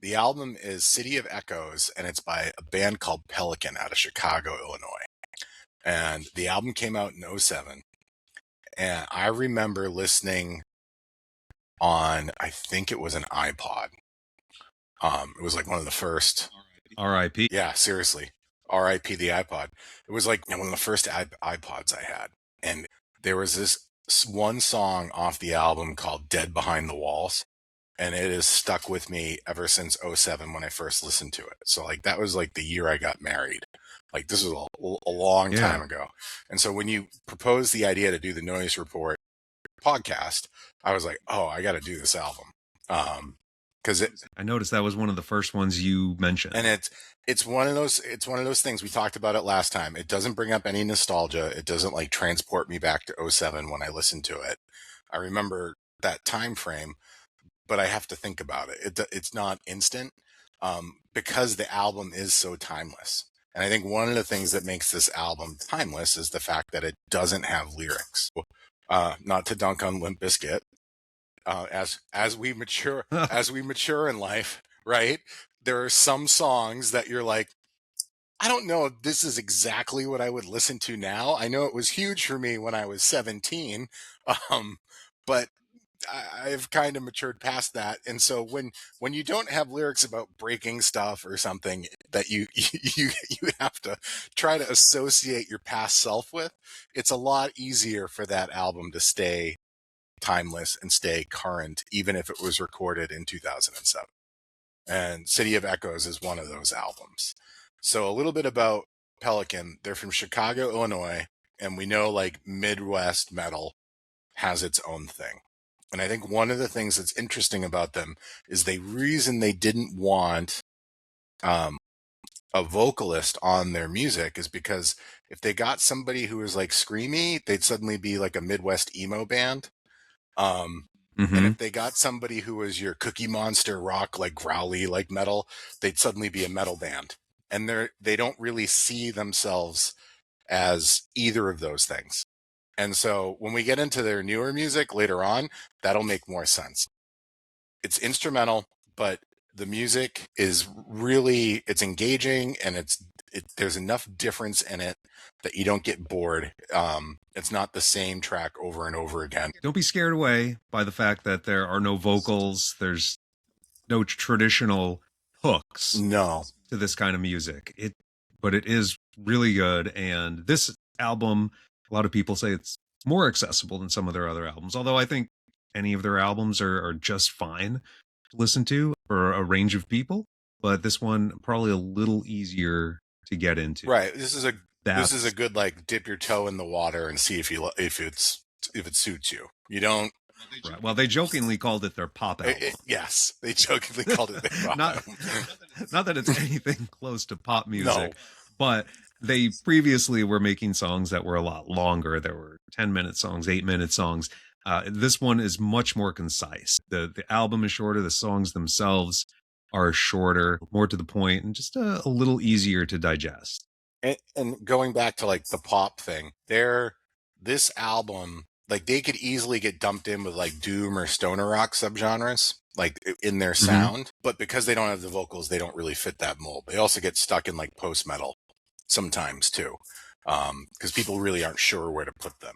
The album is City of Echoes, and it's by a band called Pelican out of Chicago, Illinois. And the album came out in 2007. And I remember listening on, I think it was an iPod. It was like one of the first. R.I.P. Yeah, seriously. R.I.P. the iPod. It was like one of the first iPods I had. And there was this one song off the album called Dead Behind the Walls. And it has stuck with me ever since 2007 when I first listened to it. So like that was like the year I got married. Like this was a long time ago. And so when you proposed the idea to do the Noise Report podcast, I was like, oh, I got to do this album. Because I noticed that was one of the first ones you mentioned. And it's one of those things, we talked about it last time. It doesn't bring up any nostalgia. It doesn't like transport me back to 2007 when I listened to it. I remember that time frame, but I have to think about it. It's not instant because the album is so timeless. And I think one of the things that makes this album timeless is the fact that it doesn't have lyrics. Not to dunk on Limp Bizkit. As we mature in life, right? There are some songs that you're like, I don't know if this is exactly what I would listen to now. I know it was huge for me when I was 17, but I've kind of matured past that. And so when you don't have lyrics about breaking stuff or something that you have to try to associate your past self with, it's a lot easier for that album to stay timeless and stay current, even if it was recorded in 2007. And City of Echoes is one of those albums. So a little bit about Pelican. They're from Chicago, Illinois, and we know like Midwest metal has its own thing. And I think one of the things that's interesting about them is the reason they didn't want a vocalist on their music is because if they got somebody who was like screamy, they'd suddenly be like a Midwest emo band. And if they got somebody who was your Cookie Monster rock, like growly, like metal, they'd suddenly be a metal band. And they don't really see themselves as either of those things. And so when we get into their newer music later on, that'll make more sense. It's instrumental, but the music is really, it's engaging, and there's enough difference in it that you don't get bored. It's not the same track over and over again. Don't be scared away by the fact that there are no vocals. There's no traditional hooks to this kind of music. But it is really good. And this album, a lot of people say it's more accessible than some of their other albums. Although I think any of their albums are just fine to listen to for a range of people. But this one probably a little easier to get into. Right. This is a good like dip your toe in the water and see if it suits you. You don't. Right. Well, they jokingly called it their pop album. Yes, they jokingly called it their pop album. Not that it's anything close to pop music, but they previously were making songs that were a lot longer. There were 10-minute songs, 8-minute songs. This one is much more concise. The album is shorter. The songs themselves are shorter, more to the point, and just a little easier to digest. And going back to like the pop thing, this album, like they could easily get dumped in with like doom or stoner rock subgenres, like in their sound, but because they don't have the vocals, they don't really fit that mold. They also get stuck in like post metal sometimes too, because people really aren't sure where to put them.